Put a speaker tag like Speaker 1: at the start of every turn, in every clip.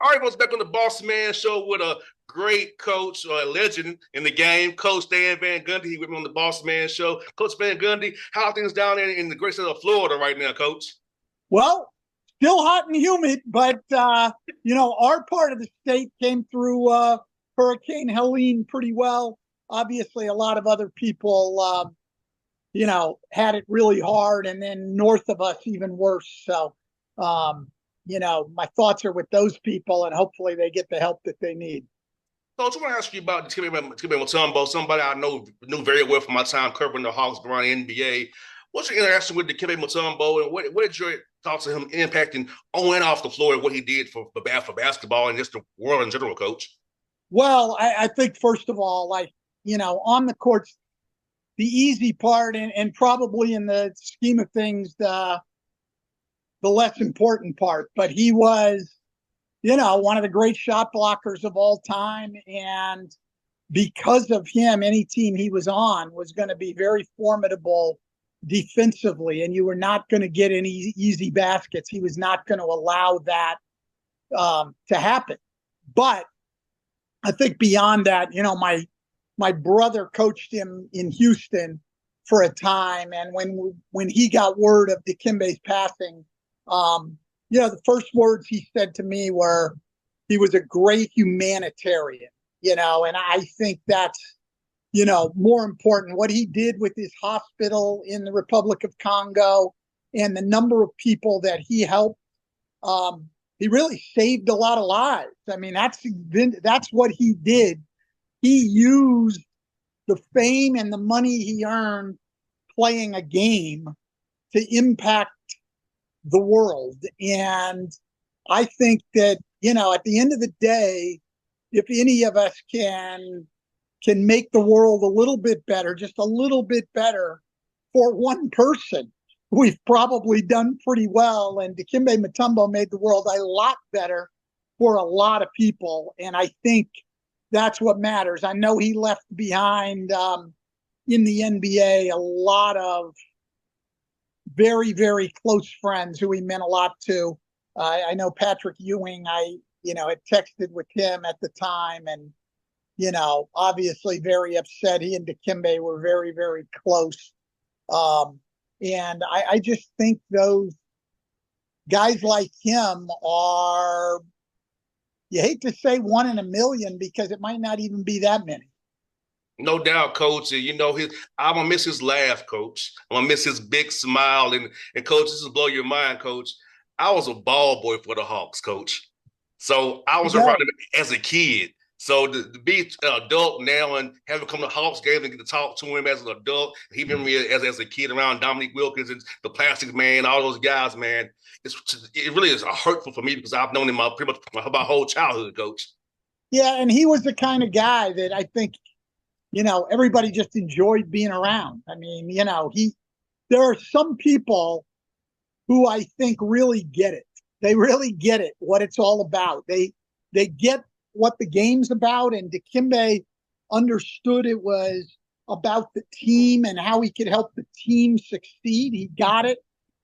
Speaker 1: All right, folks, back on the Bossman show with a great coach, a legend in the game, Coach Stan Van Gundy. He with me on the Bossman show. Coach Van Gundy, how are things down there in the great state of Florida right now, Coach?
Speaker 2: Well, still hot and humid, but our part of the state came through Hurricane Helene pretty well. Obviously, a lot of other people, had it really hard, and then north of us even worse. So, my thoughts are with those people, and hopefully they get the help that they need.
Speaker 1: Coach, I want to ask you about Dikembe Mutombo, somebody I knew very well from my time covering the Hawks around the NBA. What's your interaction with Dikembe Mutombo, and what did your thoughts of him impacting on and off the floor and what he did for basketball and just the world in general, Coach?
Speaker 2: Well, I think first of all, on the courts, the easy part, and probably in the scheme of things, the less important part. But he was, one of the great shot blockers of all time, and because of him, any team he was on was going to be very formidable defensively, and you were not going to get any easy baskets. He was not going to allow that to happen. But I think beyond that, my brother coached him in Houston for a time, and when he got word of Dikembe's passing, the first words he said to me were, he was a great humanitarian, and I think that's, more important. What he did with his hospital in the Republic of Congo and the number of people that he helped, he really saved a lot of lives. I mean, that's what he did. He used the fame and the money he earned playing a game to impact the world. And I think that, at the end of the day, if any of us can make the world a little bit better, just a little bit better for one person, we've probably done pretty well. And Dikembe Mutombo made the world a lot better for a lot of people. And I think that's what matters. I know he left behind in the NBA a lot of very, very close friends who he meant a lot to. I know Patrick Ewing, I had texted with him at the time, and, obviously very upset. He and Dikembe were very, very close. And I just think those guys like him are, you hate to say one in a million because it might not even be that many.
Speaker 1: No doubt, Coach. And I'm gonna miss his laugh, Coach. I'm gonna miss his big smile. And Coach, this will blow your mind, Coach. I was a ball boy for the Hawks, Coach. So I was around him as a kid. So to be an adult now and having come to Hawks games and get to talk to him as an adult, he been me as a kid around Dominique Wilkins and the Plastic Man, all those guys, man. It really is hurtful for me because I've known him pretty much my whole childhood, Coach.
Speaker 2: Yeah, and he was the kind of guy that I think, everybody just enjoyed being around. I mean, there are some people who I think really get it. They really get it, what it's all about. They get what the game's about, and Dikembe understood it was about the team and how he could help the team succeed. He got it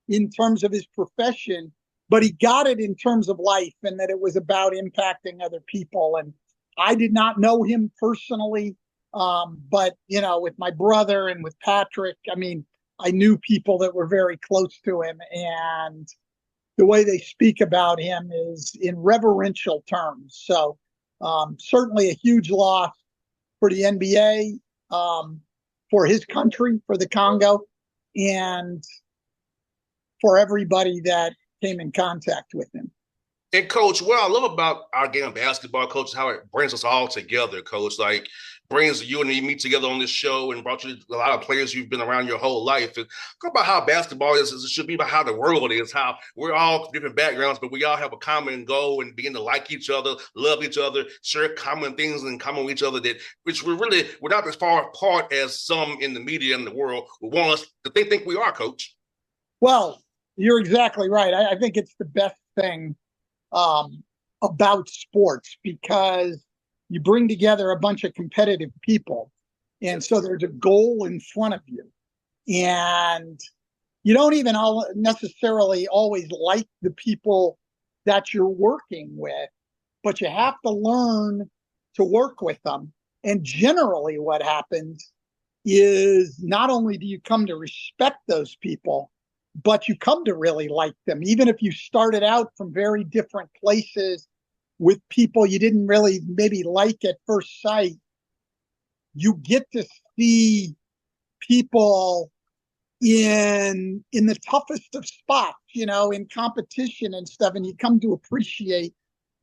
Speaker 2: in terms of his profession, but he got it in terms of life, and that it was about impacting other people. And I did not know him personally, but with my brother and with Patrick, I mean, I knew people that were very close to him, and the way they speak about him is in reverential terms. So certainly a huge loss for the NBA, for his country, for the Congo, and for everybody that came in contact with him.
Speaker 1: And Coach, what I love about our game of basketball, Coach, is how it brings us all together, Coach. Like brings you and me together on this show and brought you a lot of players you've been around your whole life. And talk about how basketball is. It should be about how the world is. How we're all different backgrounds, but we all have a common goal and begin to like each other, love each other, share common things in common with each other. That which we're not as far apart as some in the media and the world would want us to think we are, Coach.
Speaker 2: Well, you're exactly right. I think it's the best thing about sports because you bring together a bunch of competitive people. And so there's a goal in front of you. And you don't even necessarily always like the people that you're working with, but you have to learn to work with them. And generally, what happens is not only do you come to respect those people, but you come to really like them, even if you started out from very different places with people you didn't really maybe like at first sight. You get to see people in the toughest of spots, in competition and stuff, and you come to appreciate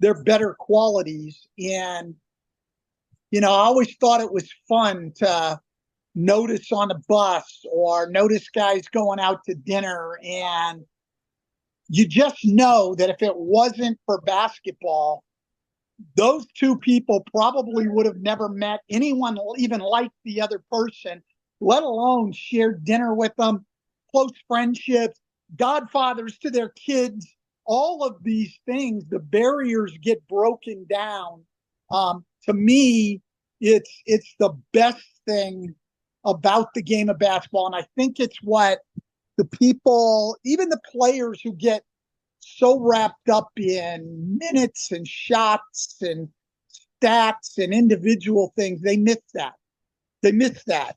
Speaker 2: their better qualities. And I always thought it was fun to notice on a bus or notice guys going out to dinner, and you just know that if it wasn't for basketball, those two people probably would have never met anyone even like the other person, let alone shared dinner with them, close friendships, godfathers to their kids. All of these things, the barriers get broken down. To me, it's the best thing about the game of basketball. And I think it's what the people, even the players who get so wrapped up in minutes and shots and stats and individual things, they miss that.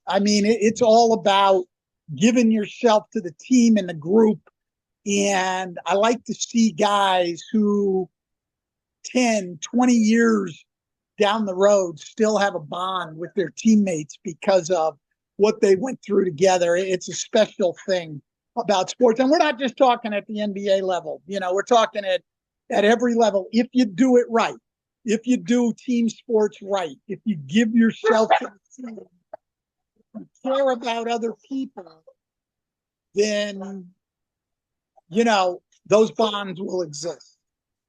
Speaker 2: I mean, it's all about giving yourself to the team and the group. And I like to see guys who 10, 20 years down the road still have a bond with their teammates because of what they went through together. It's a special thing about sports. And we're not just talking at the NBA level. We're talking at every level. If you do it right, if you do team sports right, if you give yourself to the team, you care about other people, then, those bonds will exist.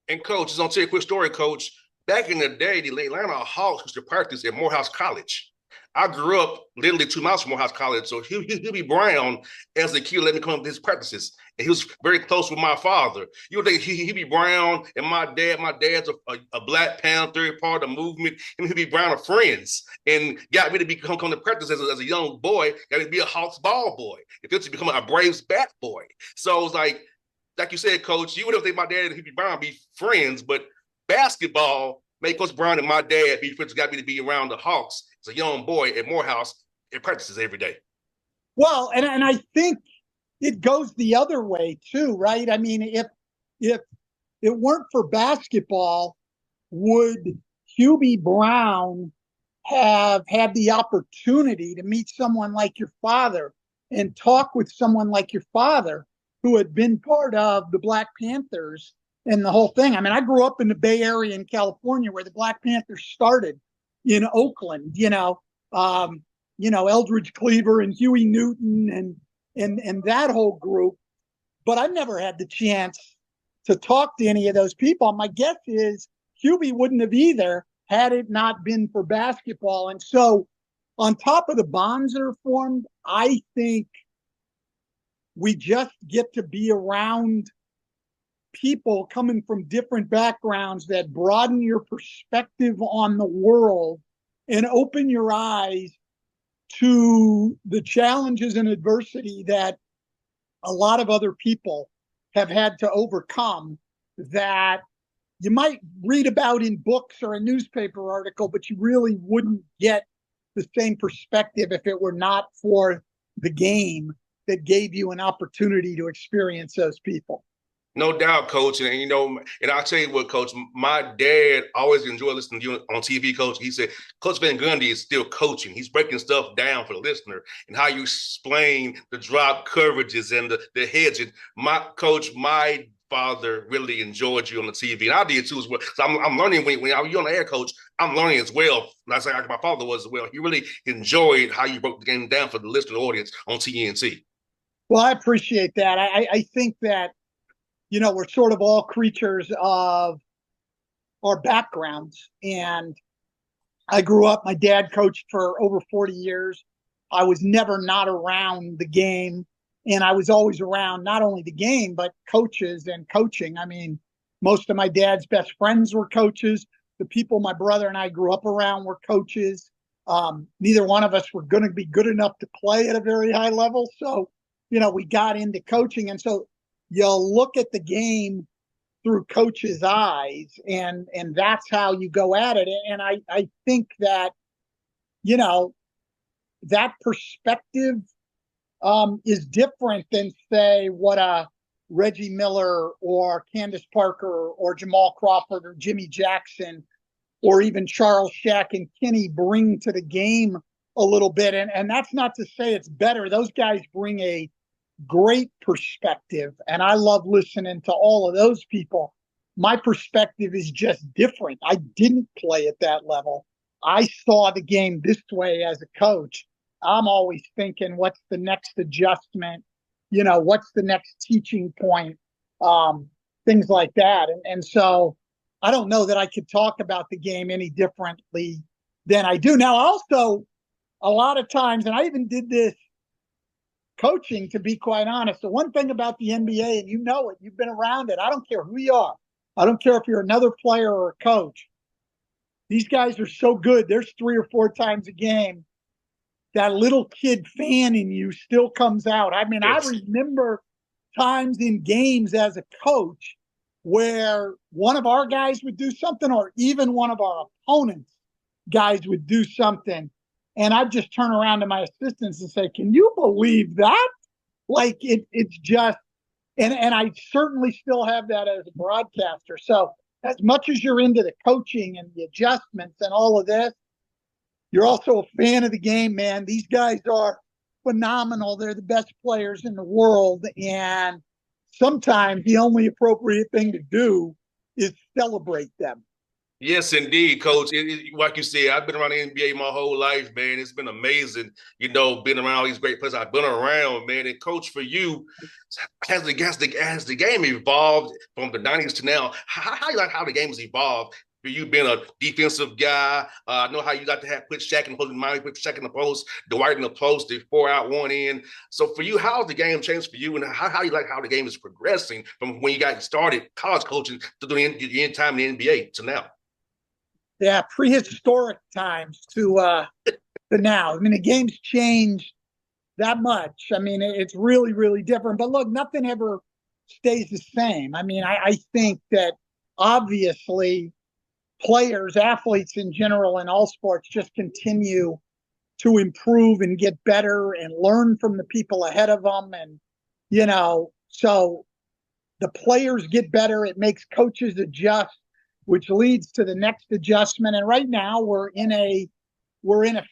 Speaker 1: And Coach, I'll tell you a quick story, Coach. Back in the day, the Atlanta Hawks used to practice at Morehouse College. I grew up literally 2 miles from Morehouse College, so Hubie Brown, as a kid, let me come to his practices, and he was very close with my father. You would think Hubie Brown and my dad's a Black Panther, part of the movement, and Hubie Brown are friends, and got me to come to practice as a young boy, got me to be a Hawks ball boy, eventually become a Braves bat boy. So it was like you said, Coach, you would have think my dad and Hubie Brown be friends, but basketball made Coach Brown and my dad be friends, got me to be around the Hawks as a young boy at Morehouse in practices every day.
Speaker 2: Well, and I think it goes the other way too, right? I mean, if it weren't for basketball, would Hubie Brown have had the opportunity to meet someone like your father and talk with someone like your father who had been part of the Black Panthers and the whole thing? I mean, I grew up in the Bay Area in California where the Black Panthers started in Oakland, Eldridge Cleaver and Huey Newton and that whole group. But I never had the chance to talk to any of those people. My guess is Hubie wouldn't have either had it not been for basketball. And so on top of the bonds that are formed, I think we just get to be around people coming from different backgrounds that broaden your perspective on the world and open your eyes to the challenges and adversity that a lot of other people have had to overcome that you might read about in books or a newspaper article, but you really wouldn't get the same perspective if it were not for the game that gave you an opportunity to experience those people.
Speaker 1: No doubt, Coach. And I'll tell you what, Coach, my dad always enjoyed listening to you on TV, Coach. He said, Coach Van Gundy is still coaching. He's breaking stuff down for the listener and how you explain the drop coverages and the hedging. My father really enjoyed you on the TV, and I did too as well. So I'm learning when you're on the air, Coach. I'm learning as well. Like my father was as well. He really enjoyed how you broke the game down for the listening audience on TNT.
Speaker 2: Well, I appreciate that. I think that we're sort of all creatures of our backgrounds. And I grew up, my dad coached for over 40 years. I was never not around the game. And I was always around not only the game, but coaches and coaching. I mean, most of my dad's best friends were coaches. The people my brother and I grew up around were coaches. Neither one of us were going to be good enough to play at a very high level. So, we got into coaching. And so you'll look at the game through coaches' eyes, and that's how you go at it. And I think that, you know, that perspective is different than, say, what a Reggie Miller or Candace Parker or Jamal Crawford or Jimmy Jackson or even Charles Shack and Kinney bring to the game a little bit. And that's not to say it's better. Those guys bring a great perspective, and I love listening to all of those people. My perspective is just different. I didn't play at that level. I saw the game this way as a coach. I'm always thinking, what's the next adjustment? You know, what's the next teaching point? Things like that. And so I don't know that I could talk about the game any differently than I do. Now, also, a lot of times, and I even did this coaching, to be quite honest. The one thing about the NBA, and you know it, you've been around it, I don't care who you are. I don't care if you're another player or a coach. These guys are so good. There's 3 or 4 times a game that little kid fan in you still comes out. I mean, I remember times in games as a coach where one of our guys would do something, or even one of our opponents' guys would do something, and I'd just turn around to my assistants and say, "Can you believe that?" Like it's just, and I certainly still have that as a broadcaster. So as much as you're into the coaching and the adjustments and all of this, you're also a fan of the game, man. These guys are phenomenal. They're the best players in the world. And sometimes the only appropriate thing to do is celebrate them.
Speaker 1: Yes, indeed, Coach. Like you said, I've been around the NBA my whole life, man. It's been amazing, you know, being around all these great players. I've been around, man. And Coach, for you, as the game evolved from the '90s to now, how you like how the game has evolved? For you being a defensive guy, I know how you got to have put Shaq in the post, put Shaq in the post, Dwight in the post, the 4 out, 1 in. So for you, how has the game changed for you, and how you like how the game is progressing from when you got started college coaching to the end time in the NBA to now?
Speaker 2: Yeah, prehistoric times to now. I mean, the game's changed that much. I mean, it's really, really different. But look, nothing ever stays the same. I mean, I think that obviously players, athletes in general, in all sports, just continue to improve and get better and learn from the people ahead of them. And, you know, so the players get better. It makes coaches adjust, which leads to the next adjustment. And right now we're in a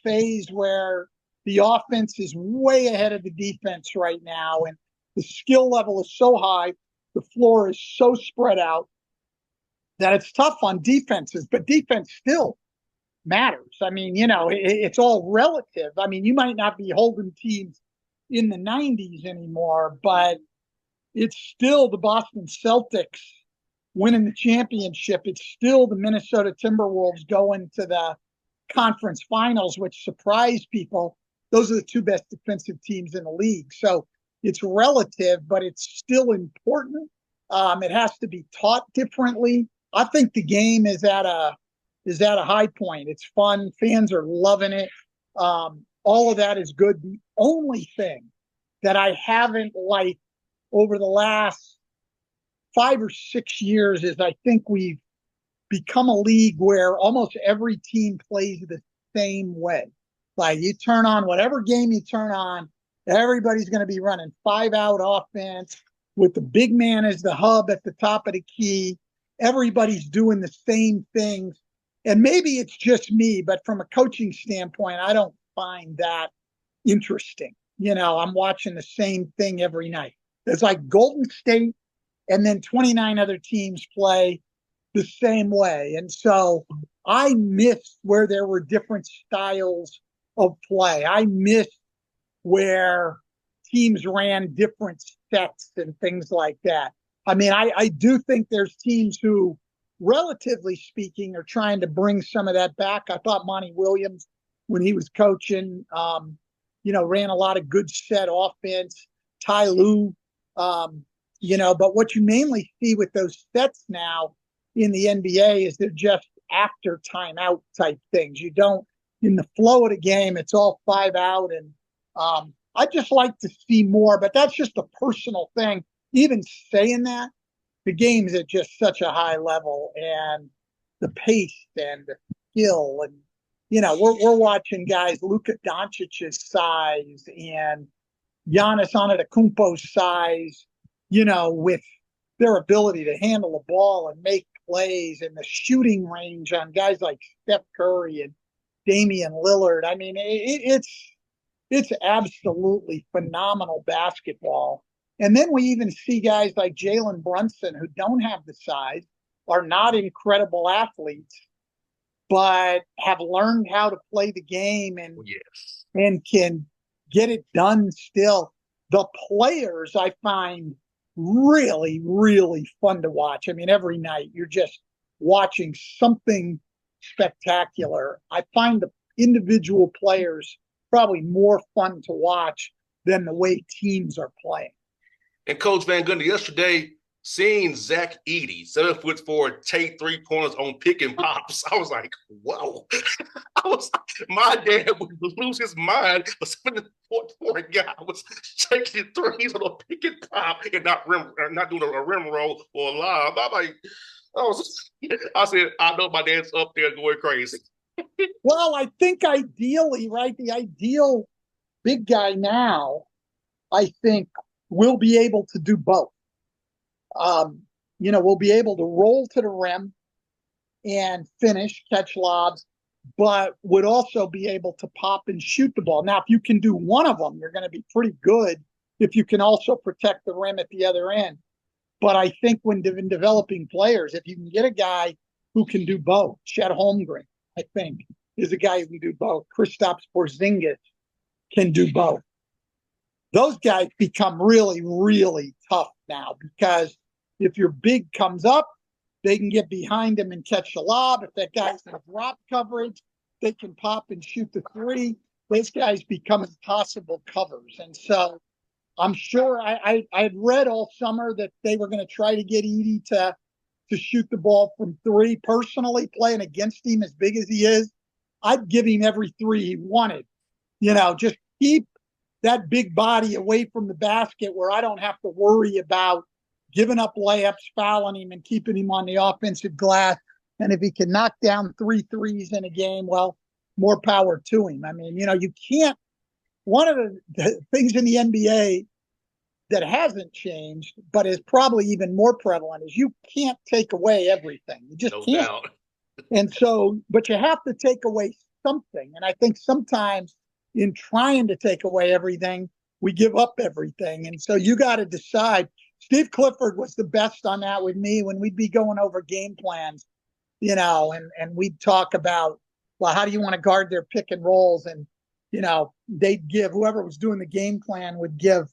Speaker 2: phase where the offense is way ahead of the defense right now. And the skill level is so high, the floor is so spread out that it's tough on defenses, but defense still matters. I mean, you know, it's all relative. I mean, you might not be holding teams in the 90s anymore, but it's still the Boston Celtics winning the championship. It's still the Minnesota Timberwolves going to the conference finals, which surprised people. Those are the 2 best defensive teams in the league. So it's relative, but it's still important. It has to be taught differently. I think the game is at a high point. It's fun. Fans are loving it. All of that is good. The only thing that I haven't liked over the last 5 or 6 years is I think we've become a league where almost every team plays the same way. Like, you turn on whatever game you turn on, everybody's going to be running 5-out offense with the big man as the hub at the top of the key. Everybody's doing the same things. And maybe it's just me, but from a coaching standpoint, I don't find that interesting. You know, I'm watching the same thing every night. It's like Golden State and then 29 other teams play the same way. And so I miss where there were different styles of play. I miss where teams ran different sets and things like that. I mean, I do think there's teams who, relatively speaking, are trying to bring some of that back. I thought Monty Williams, when he was coaching, you know, ran a lot of good set offense. Ty Lue, you know, but what you mainly see with those sets now in the NBA is they're just after timeout type things. You don't, in the flow of the game, it's all 5-out. And I'd just like to see more, but that's just a personal thing. Even saying that, the game's at just such a high level, and the pace and the skill, and we're watching guys Luka Doncic's size and Giannis Antetokounmpo's size, with their ability to handle the ball and make plays, and the shooting range on guys like Steph Curry and Damian Lillard. I mean, it's absolutely phenomenal basketball. And then we even see guys like Jalen Brunson, who don't have the size, are not incredible athletes, but have learned how to play the game and can get it done still. The players I find really, really fun to watch. I mean, every night you're just watching something spectacular. I find the individual players probably more fun to watch than the way teams are playing.
Speaker 1: And Coach Van Gundy, yesterday, seeing Zach Edey, 7'4", take 3 pointers on pick and pops, I was like, whoa. My dad would lose his mind. A 7'4" guy was taking threes on a pick and pop and not doing a rim roll or a lob. I said, I know my dad's up there going crazy.
Speaker 2: Well, I think ideally, right, the ideal big guy now, I think, will be able to do both. We'll be able to roll to the rim and finish, catch lobs, but would also be able to pop and shoot the ball. Now, if you can do one of them, you're going to be pretty good if you can also protect the rim at the other end. But I think when developing players, if you can get a guy who can do both, Chet Holmgren, I think, is a guy who can do both. Kristaps Porzingis can do both. Those guys become really, really tough now, because if your big comes up, they can get behind him and catch the lob. If that guy's in drop coverage, they can pop and shoot the three. Those guys become impossible covers. And so I'm sure I had read all summer that they were going to try to get Edey to shoot the ball from three. Personally, playing against him as big as he is, I'd give him every three he wanted. Just keep that big body away from the basket where I don't have to worry about giving up layups, fouling him, and keeping him on the offensive glass. And if he can knock down 3 threes in a game, well, more power to him. I mean, you can't. One of the things in the NBA that hasn't changed, but is probably even more prevalent, is you can't take away everything. You just can't.
Speaker 1: Doubt.
Speaker 2: And so, but you have to take away something. And I think sometimes in trying to take away everything, we give up everything. And so you got to decide. Steve Clifford was the best on that with me when we'd be going over game plans, and we'd talk about, well, how do you want to guard their pick and rolls? And, they'd give, whoever was doing the game plan would give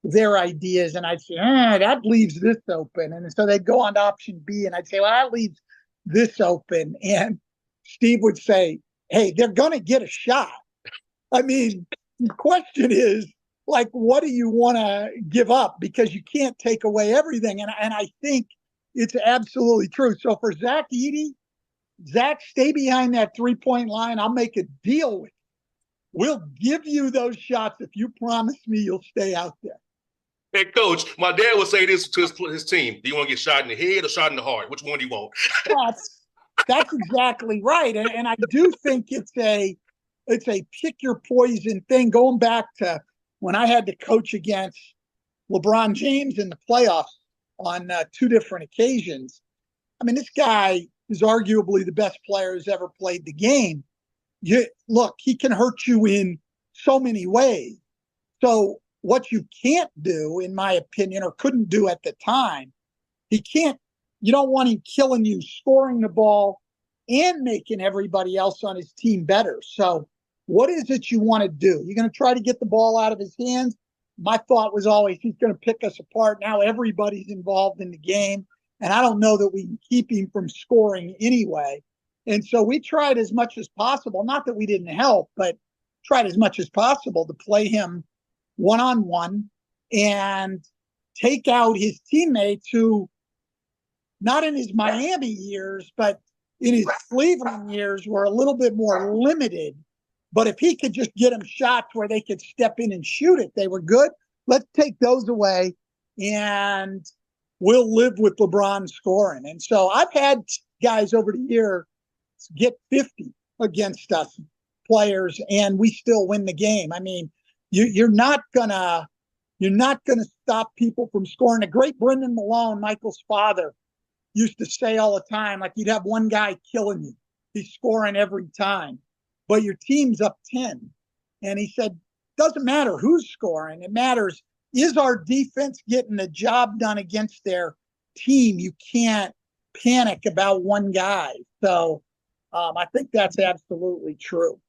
Speaker 2: their ideas. And I'd say, that leaves this open. And so they'd go on to option B, and I'd say, well, that leaves this open. And Steve would say, hey, they're going to get a shot. I mean, the question is, like, what do you want to give up? Because you can't take away everything. And I think it's absolutely true. So for Zach Edey, Zach, stay behind that 3-point line. I'll make a deal with you. We'll give you those shots if you promise me you'll stay out there.
Speaker 1: Hey, Coach, my dad would say this to his team. Do you want to get shot in the head or shot in the heart? Which one do you want?
Speaker 2: That's exactly right. And I do think it's a pick your poison thing. Going back to when I had to coach against LeBron James in the playoffs on 2 different occasions. I mean, this guy is arguably the best player who's ever played the game. Look, he can hurt you in so many ways. So what you can't do, in my opinion, or couldn't do at the time, you don't want him killing you, scoring the ball, and making everybody else on his team better. So what is it you want to do? You're going to try to get the ball out of his hands? My thought was always, he's going to pick us apart. Now everybody's involved in the game, and I don't know that we can keep him from scoring anyway. And so we tried as much as possible, not that we didn't help, but tried as much as possible to play him one-on-one and take out his teammates who, not in his Miami years, but in his Cleveland years, were a little bit more limited. But if he could just get them shots where they could step in and shoot it, they were good. Let's take those away and will live with LeBron scoring. And so I've had guys over the year get 50 against us players, and we still win the game. I mean, you're not gonna stop people from scoring. The great Brendan Malone, Michael's father, used to say all the time, like, you'd have one guy killing you. He's scoring every time, but your team's up 10. And he said, doesn't matter who's scoring. It matters, is our defense getting the job done against their team? You can't panic about one guy. So I think that's absolutely true.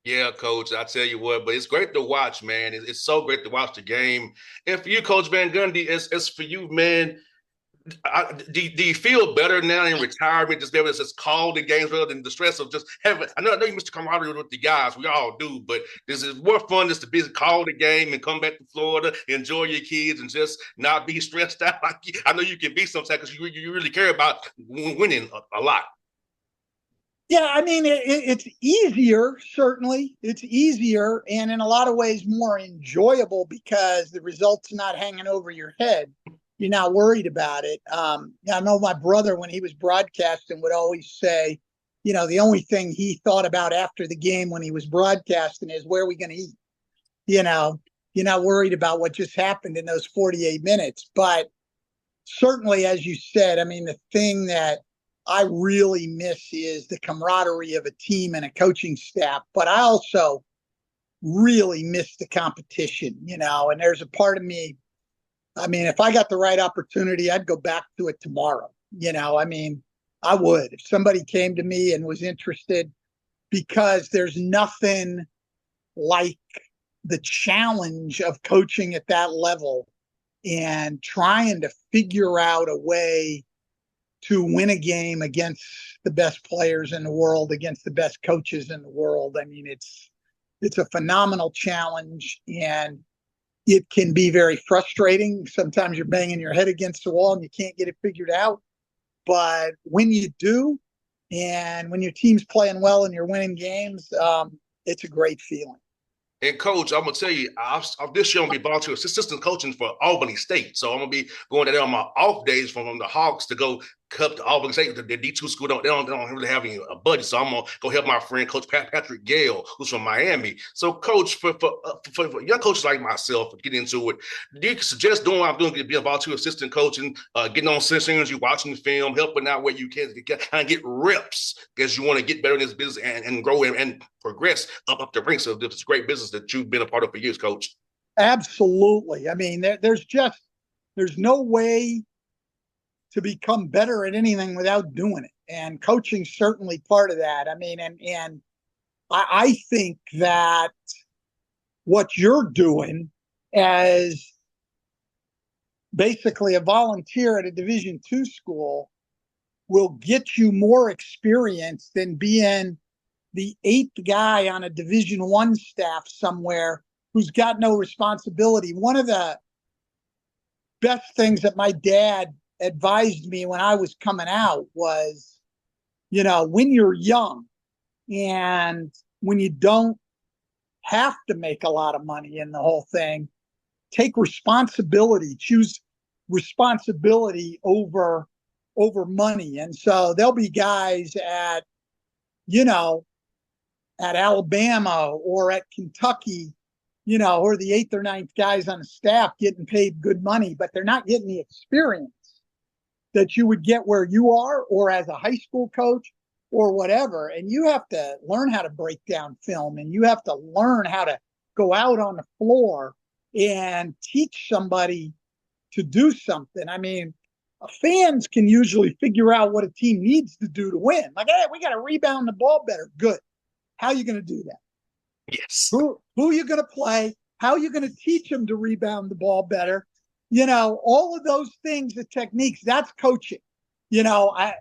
Speaker 1: Yeah, Coach, I tell you what, but it's great to watch, man. It's so great to watch the game. And for you, Coach Van Gundy, it's for you, man. Do you feel better now in retirement, just be able to just call the games rather than the stress of just having? I know you missed the camaraderie with the guys, we all do, but this is more fun just to be call the game and come back to Florida, enjoy your kids, and just not be stressed out. Like, I know you can be sometimes because you really care about winning a lot.
Speaker 2: Yeah, I mean, it's easier, certainly. It's easier, and in a lot of ways more enjoyable because the result's not hanging over your head. You're not worried about it. I know my brother, when he was broadcasting, would always say, the only thing he thought about after the game when he was broadcasting is, where are we going to eat? You're not worried about what just happened in those 48 minutes. But certainly, as you said, I mean, the thing that I really miss is the camaraderie of a team and a coaching staff. But I also really miss the competition, and there's a part of me, I mean, if I got the right opportunity, I'd go back to it tomorrow. I mean, I would. If somebody came to me and was interested, because there's nothing like the challenge of coaching at that level and trying to figure out a way to win a game against the best players in the world, against the best coaches in the world. I mean, it's a phenomenal challenge, and it can be very frustrating. Sometimes you're banging your head against the wall and you can't get it figured out. But when you do, and when your team's playing well and you're winning games, it's a great feeling.
Speaker 1: And Coach, I'm gonna tell you, this year I'm gonna be volunteer assistant coaching for Albany State. So I'm gonna be going there on my off days from the Hawks to go cup to Albany State. The D2 school they don't really have any budget, so I'm gonna go help my friend Coach Patrick Gale, who's from Miami. So, Coach, for young coaches like myself, getting into it, do you suggest doing what I'm doing, being a volunteer assistant coaching, getting on sessions, you watching the film, helping out where you can, kind of get reps because you want to get better in this business and grow and progress up the ranks of this great business that you've been a part of for years, Coach?
Speaker 2: Absolutely. I mean, there's no way to become better at anything without doing it. And coaching's certainly part of that. I mean, and I think that what you're doing as basically a volunteer at a Division II school will get you more experience than being the 8th guy on a Division I staff somewhere who's got no responsibility. One of the best things that my dad advised me when I was coming out was, when you're young and when you don't have to make a lot of money in the whole thing, take responsibility, choose responsibility over money. And so there'll be guys at Alabama or at Kentucky, who are the 8th or 9th guys on the staff getting paid good money, but they're not getting the experience that you would get where you are, or as a high school coach or whatever. And you have to learn how to break down film, and you have to learn how to go out on the floor and teach somebody to do something. I mean, fans can usually figure out what a team needs to do to win. Like, hey, we got to rebound the ball better. Good. How are you going to do that?
Speaker 1: Yes.
Speaker 2: Who are you going to play? How are you going to teach them to rebound the ball better? All of those things, the techniques, that's coaching. Like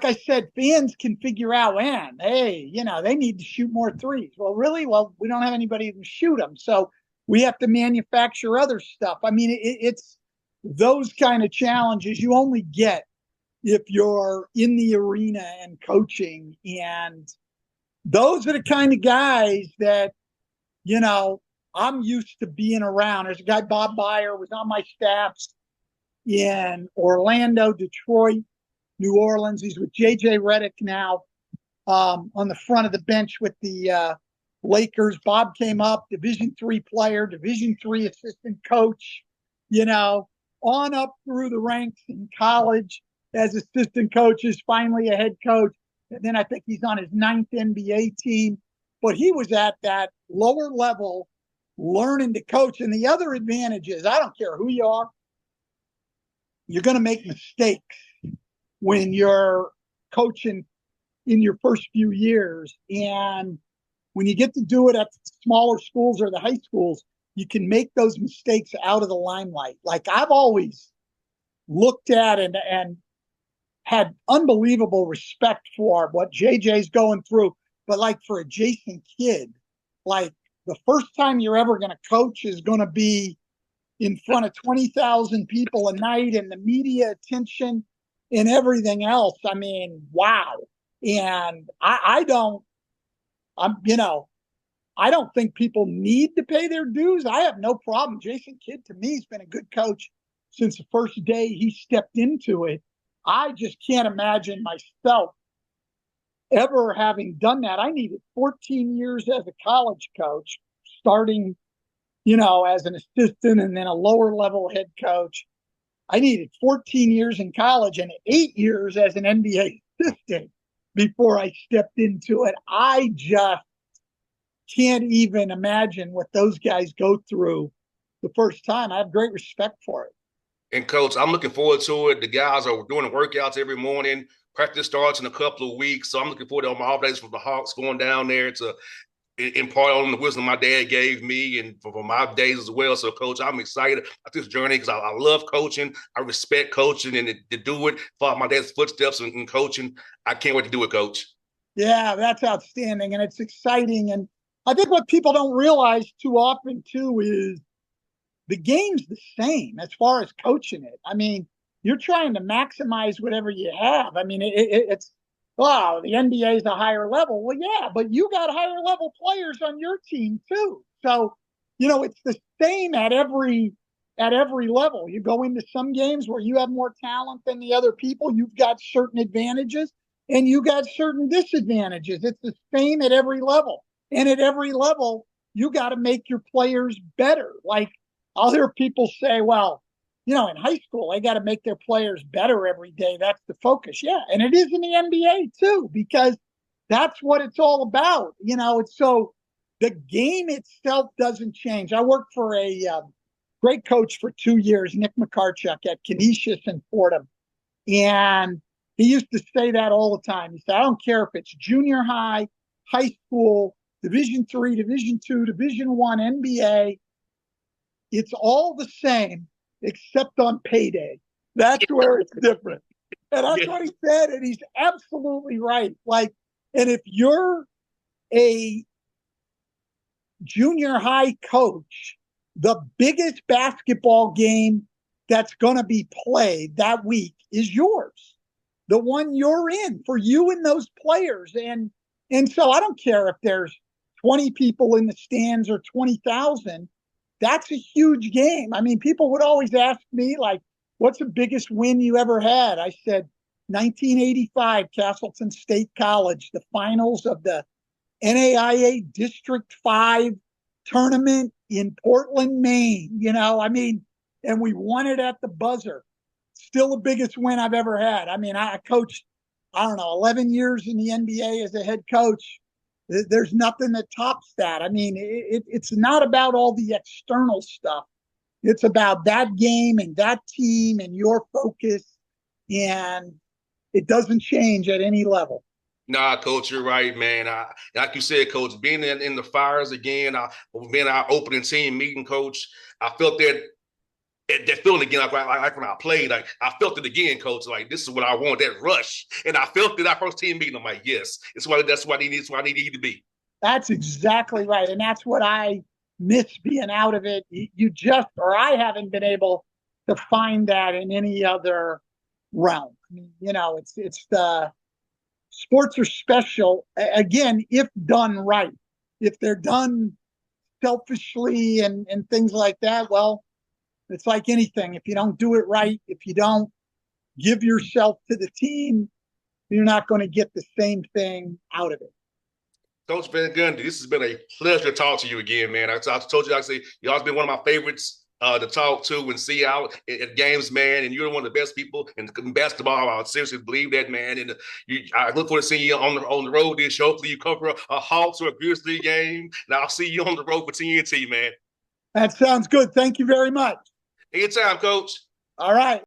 Speaker 2: I said, fans can figure out, man, hey, they need to shoot more threes. Well, really? Well, we don't have anybody to shoot them. So we have to manufacture other stuff. I mean, it's those kind of challenges you only get if you're in the arena and coaching. And those are the kind of guys that, I'm used to being around. There's a guy, Bob Byer, was on my staff in Orlando, Detroit, New Orleans. He's with J.J. Redick now, on the front of the bench with the Lakers. Bob came up, Division III player, Division III assistant coach, on up through the ranks in college as assistant coaches, finally a head coach. And then I think he's on his 9th NBA team. But he was at that lower level learning to coach. And the other advantage is, I don't care who you are, you're going to make mistakes when you're coaching in your first few years. And when you get to do it at the smaller schools or the high schools, you can make those mistakes out of the limelight. Like I've always looked at and had unbelievable respect for what JJ's going through. But like for a Jason Kidd, like the first time you're ever going to coach is going to be in front of 20,000 people a night and the media attention and everything else. I mean, wow. And I don't think people need to pay their dues. I have no problem. Jason Kidd, to me, has been a good coach since the first day he stepped into it. I just can't imagine myself ever having done that. I needed 14 years as a college coach, starting, as an assistant and then a lower level head coach. I needed 14 years in college and 8 years as an NBA assistant before I stepped into it. I just can't even imagine what those guys go through the first time. I have great respect for it.
Speaker 1: And coach, I'm looking forward to it. The guys are doing workouts every morning. Practice starts in a couple of weeks. So I'm looking forward to all my off days for the Hawks, going down there to impart on the wisdom my dad gave me and for my days as well. So, coach, I'm excited about this journey because I love coaching. I respect coaching, and to do it, follow my dad's footsteps in coaching. I can't wait to do it, coach.
Speaker 2: Yeah, that's outstanding. And it's exciting. And I think what people don't realize too often, too, is the game's the same as far as coaching it. I mean, you're trying to maximize whatever you have. I mean, it's, wow, the NBA is a higher level. Well, yeah, but you got higher level players on your team too. So, it's the same at every level. You go into some games where you have more talent than the other people. You've got certain advantages and you got certain disadvantages. It's the same at every level. And at every level, you got to make your players better. Like, I'll hear people say, well, in high school, they got to make their players better every day. That's the focus. Yeah. And it is in the NBA too, because that's what it's all about. It's so the game itself doesn't change. I worked for a great coach for 2 years, Nick McCarchuk at Canisius and Fordham. And he used to say that all the time. He said, I don't care if it's junior high, high school, Division III, Division II, Division I, NBA. It's all the same except on payday. That's where it's different. And that's what he said. And he's absolutely right. Like, and if you're a junior high coach, the biggest basketball game that's going to be played that week is yours. The one you're in for you and those players. And so I don't care if there's 20 people in the stands or 20,000. That's a huge game. I mean, people would always ask me, like, what's the biggest win you ever had? I said, 1985, Castleton State College, the finals of the NAIA District 5 tournament in Portland, Maine. And we won it at the buzzer. Still the biggest win I've ever had. I mean, I coached, 11 years in the NBA as a head coach. There's nothing that tops that. I mean, it's not about all the external stuff. It's about that game and that team and your focus, and it doesn't change at any level.
Speaker 1: Nah, coach, you're right, man. Like you said, coach, being in the fires again, being our opening team meeting, coach, I felt that feeling again, like when I played, like I felt it again, coach. Like, this is what I want, that rush. And I felt it our first team meeting. I'm like, yes, that's what I need to be.
Speaker 2: That's exactly right. And that's what I miss being out of it. I haven't been able to find that in any other realm. I mean, it's the sports are special, again, if done right. If they're done selfishly and things like that, well, It's like anything. If you don't do it right, if you don't give yourself to the team, you're not going to get the same thing out of it.
Speaker 1: Coach Van Gundy, this has been a pleasure to talk to you again, man. I told you, I say, you always been one of my favorites to talk to and see out at games, man. And you're one of the best people in basketball. I seriously believe that, man. And I look forward to seeing you on the road this show. Hopefully, you cover a Hawks or a Grizzly game. And I'll see you on the road for TNT, man.
Speaker 2: That sounds good. Thank you very much.
Speaker 1: Anytime, Coach.
Speaker 2: All right.